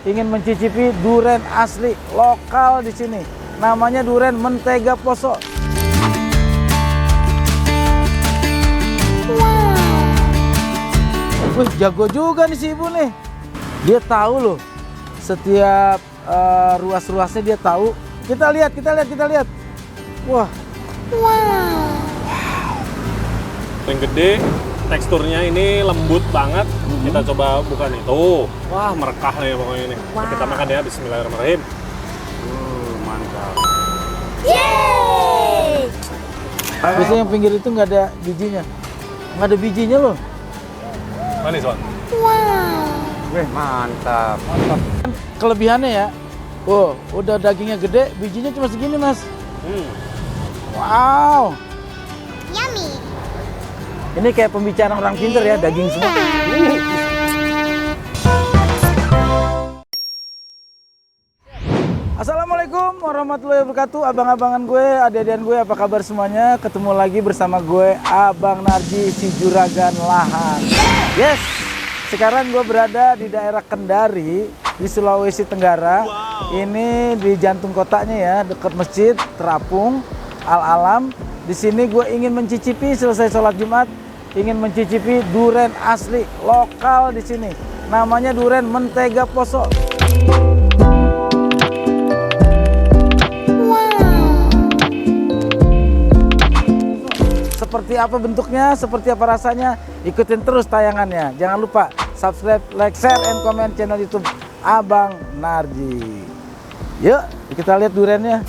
ingin mencicipi durian asli lokal di sini. Namanya durian mentega poso. Wih, jago juga nih si ibu nih. Dia tahu loh setiap ruas-ruasnya, dia tahu. Kita lihat. Wah. Yang gede, teksturnya ini lembut banget. Kita coba buka nih. Tuh, wah merekah nih pokoknya ini. Kita makan ya, bismillahirrahmanirrahim. Mantap. Yeay! Biasanya yang pinggir itu nggak ada bijinya. Nggak ada bijinya loh. Manis, Wan. Wih, Mantap. kelebihannya ya. Oh, udah dagingnya gede, bijinya cuma segini, Mas. Wow. Yummy! Ini kayak pembicaraan orang pinter ya, daging semua. Assalamualaikum warahmatullahi wabarakatuh. Abang-abangan gue, adik-adikan gue, apa kabar semuanya? Ketemu lagi bersama gue, Abang Narji, si Juragan Lahan. Yes, sekarang gue berada di daerah Kendari, di Sulawesi Tenggara. Ini di jantung kotanya ya, dekat masjid Terapung Al-Alam. Di sini gue ingin mencicipi, selesai sholat Jumat, ingin mencicipi durian asli lokal di sini. Namanya durian mentega poso. Seperti apa bentuknya, seperti apa rasanya, ikutin terus tayangannya. Jangan lupa subscribe, like, share, and comment channel YouTube Abang Narji. Yuk, kita lihat duriannya.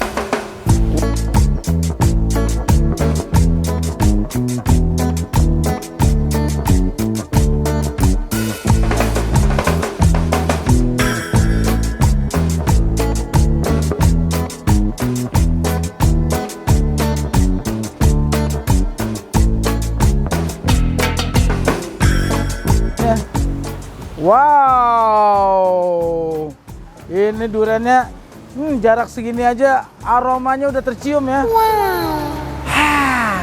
Wow, ini duriannya jarak segini aja aromanya udah tercium ya.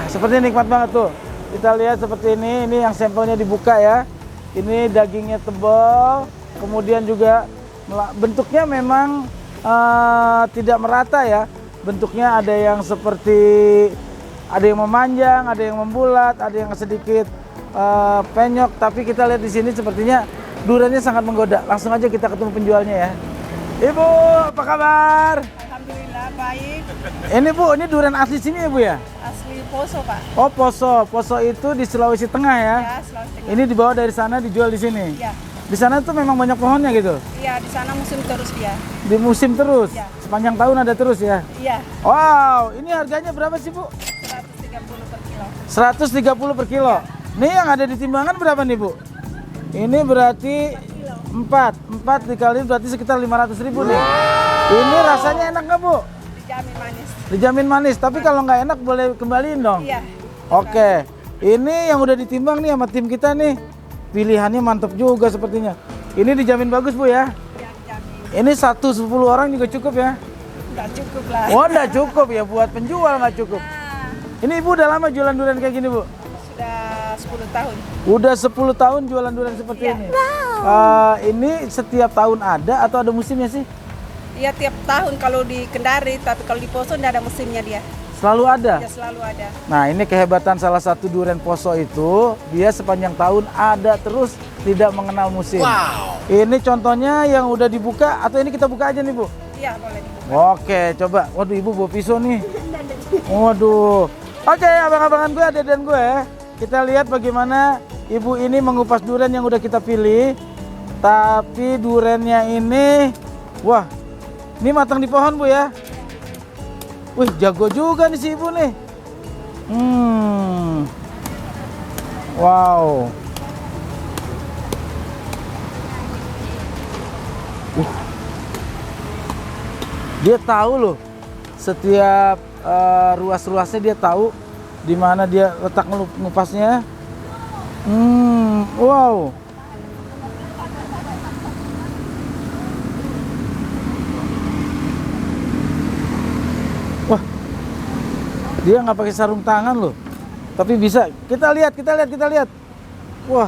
Seperti nikmat banget tuh. Kita lihat seperti ini yang sampelnya dibuka ya. Ini dagingnya tebal, kemudian juga bentuknya memang tidak merata ya. Bentuknya ada yang seperti, ada yang memanjang, ada yang membulat, ada yang sedikit penyok. Tapi kita lihat di sini sepertinya duriannya sangat menggoda. Langsung aja kita ketemu penjualnya ya. Ibu, apa kabar? Alhamdulillah baik. Ini Bu, ini durian asli sini ya Bu ya? Asli Poso, Pak. Oh, Poso. Poso itu di Sulawesi Tengah ya? Ya, Sulawesi Tengah. Ini dibawa dari sana dijual di sini? Ya. Di sana tuh memang banyak pohonnya gitu? Iya, di sana musim terus dia. Di musim terus? Ya. Sepanjang tahun ada terus ya? Iya, Wow, ini harganya berapa sih Bu? 130 per kilo. 130 per kilo. Nih yang ada di timbangan berapa nih Bu? Ini berarti 4 dikali berarti sekitar 500.000 nih. Ini rasanya enak nggak Bu? Dijamin manis. Dijamin manis, tapi kalau nggak enak boleh kembaliin dong? Iya. Oke, ini yang udah ditimbang nih sama tim kita nih. Pilihannya mantap juga sepertinya. Ini dijamin bagus Bu ya? Iya, dijamin. Ini 10 orang juga cukup ya? Nggak cukup lah. Oh, nggak cukup ya, buat penjual nggak cukup. Nah, Ini Ibu udah lama jualan durian kayak gini Bu? sudah 10 tahun. Udah 10 tahun jualan durian seperti Iya. ini? Ini setiap tahun ada atau ada musimnya sih? Iya, tiap tahun kalau di Kendari, tapi kalau di Poso nggak ada musimnya dia. Selalu ada? Ya, selalu ada. Nah, ini kehebatan salah satu durian Poso itu, dia sepanjang tahun ada terus, tidak mengenal musim. Wow. Ini contohnya yang udah dibuka, atau ini kita buka aja nih Bu? Iya, boleh dibuka. Oke, coba. Waduh, Ibu bawa pisau nih. Waduh. Oke, abang-abangan gue, adik-adikan gue. Kita lihat bagaimana Ibu ini mengupas durian yang udah kita pilih. Tapi duriannya ini, wah, ini matang di pohon Bu ya. Wih, jago juga nih si Ibu nih. Wow. Dia tahu loh setiap ruas-ruasnya, dia tahu di mana dia letak ngupasnya. Wow. Wah, dia nggak pakai sarung tangan loh, tapi bisa. Kita lihat. Wah.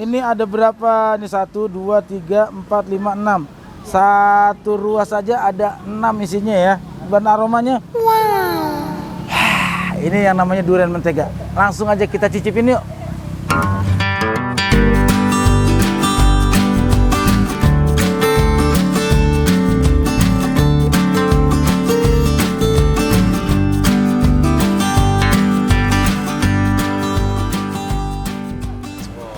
ini ada berapa? Ini 1, 2, 3, 4, 5, 6. Satu ruas saja ada 6 isinya ya. Dan aromanya, wow. Ini yang namanya durian mentega. Langsung aja kita cicipin yuk.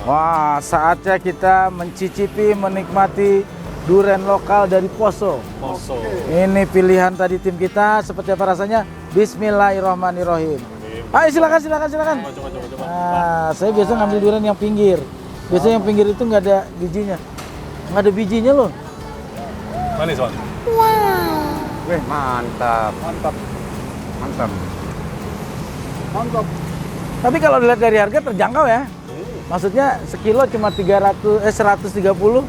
Wah, saatnya kita mencicipi, menikmati durian lokal dari Poso. Poso. Ini pilihan tadi tim kita, seperti apa rasanya? Bismillahirrahmanirrahim. Ayo silakan. Coba. Nah, saya biasa ngambil durian yang pinggir. Biasanya yang pinggir itu nggak ada bijinya. Nggak ada bijinya loh. Manis, Bang. Wih, mantap. Tapi kalau dilihat dari harga terjangkau ya. Maksudnya sekilo cuma 130. 130.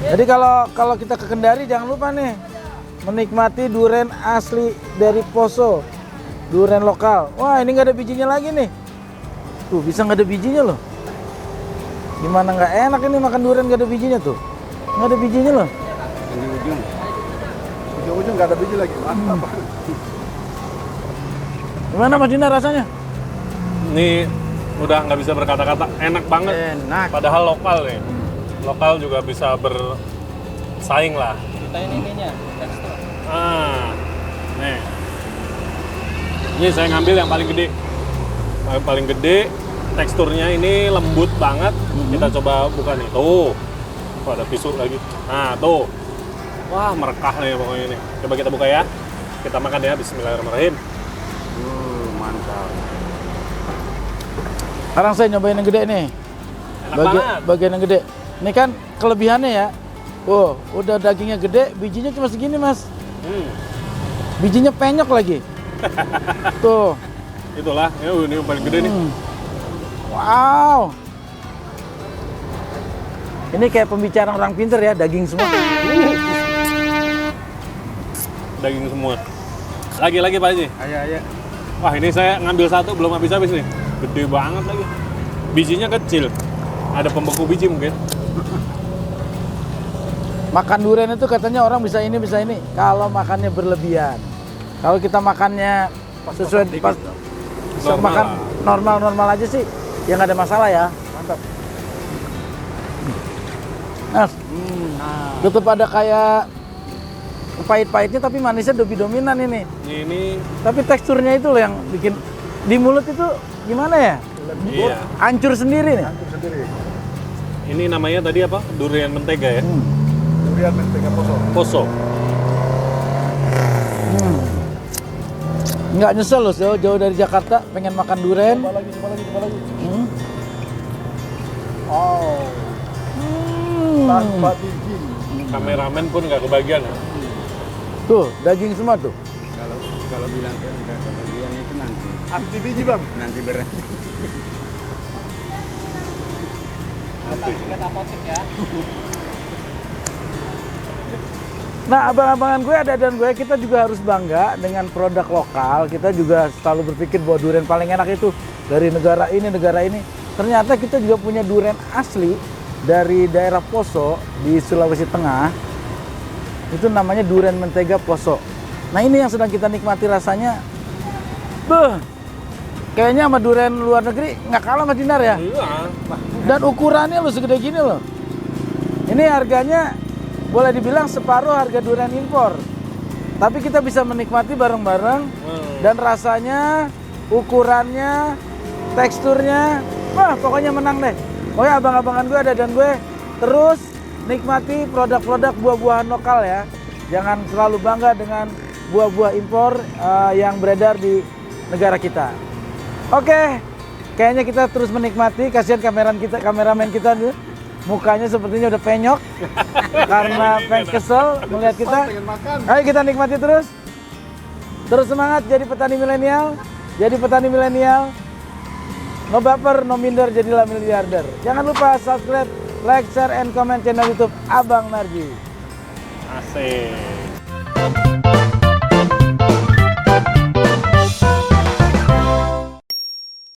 Jadi kalau kita ke Kendari jangan lupa nih menikmati durian asli dari Poso, durian lokal. Wah, ini nggak ada bijinya lagi nih. Tuh bisa nggak ada bijinya loh. Gimana nggak enak ini makan durian nggak ada bijinya tuh? Nggak ada bijinya loh. Ujung nggak ada biji lagi. Mantap. Gimana Mas Dina rasanya? Ini udah nggak bisa berkata-kata, enak banget. Enak. Padahal lokal nih. Lokal juga bisa bersaing lah. Kita ininya tekstur. Nih. Ini saya ngambil yang paling gede. Paling gede, teksturnya ini lembut banget. Kita coba buka nih. Tuh ada pisau lagi. Nah, tuh. Wah, merekah nih pokoknya ini. Coba kita buka ya. Kita makan ya. Bismillahirrahmanirrahim. Mantap. Sekarang saya nyobain yang gede nih. Enak banget. Bagian yang gede. Ini kan kelebihannya ya. Oh, udah dagingnya gede, bijinya cuma segini Mas. Bijinya penyok lagi. Tuh. Itulah, ini yang paling gede nih. Wow. Ini kayak pembicaraan orang pinter ya, daging semua. Daging semua. Lagi Pak Haji. Ayo. Wah, ini saya ngambil satu belum habis-habis nih. Gede banget lagi. Bijinya kecil. Ada pembeku biji mungkin. Makan durian itu katanya orang bisa ini kalau makannya berlebihan. Kalau kita makannya sesuai pas Normal makan lah. normal aja sih, ya nggak ada masalah ya. Mantap. Mas, tetap ada kayak pahit-pahitnya tapi manisnya lebih dominan ini. Ini Tapi teksturnya itu loh yang bikin di mulut itu gimana ya? iya. Hancur sendiri nih. Antum sendiri. Ini namanya tadi apa? Durian mentega ya. Durian mentega Poso. Poso. Nggak nyesel loh, jauh dari Jakarta pengen makan durian. Coba lagi. Oh. Tanpa biji. Kameramen pun nggak kebagian ya. Tuh, daging semua tuh. Kalau bilang kan enggak kebagian itu nanti. Anti biji bang. Nanti berat. Kita apotek ya. Nah, abang-abangan gue, dan gue, kita juga harus bangga dengan produk lokal. Kita juga selalu berpikir bahwa durian paling enak itu dari negara ini. Ternyata kita juga punya durian asli dari daerah Poso di Sulawesi Tengah. Itu namanya durian mentega Poso. Nah, ini yang sedang kita nikmati rasanya. Beuh, kayaknya sama durian luar negeri nggak kalah Mas Dinar ya. Iya. Dan ukurannya lo segede gini loh. Ini harganya boleh dibilang separuh harga durian impor. Tapi kita bisa menikmati bareng-bareng dan rasanya, ukurannya, teksturnya, wah pokoknya menang deh. Pokoknya abang-abangan gue dan gue terus nikmati produk-produk buah-buahan lokal ya. Jangan terlalu bangga dengan buah-buah impor yang beredar di negara kita. Oke, kayaknya kita terus menikmati. Kasihan kameramen kita nih, mukanya sepertinya udah penyok karena pengen kesel melihat kita. Ayo kita nikmati terus. Terus semangat jadi petani milenial. No baper, no minder, jadilah miliarder. Jangan lupa subscribe, like, share, and comment channel YouTube Abang Narji. Asik.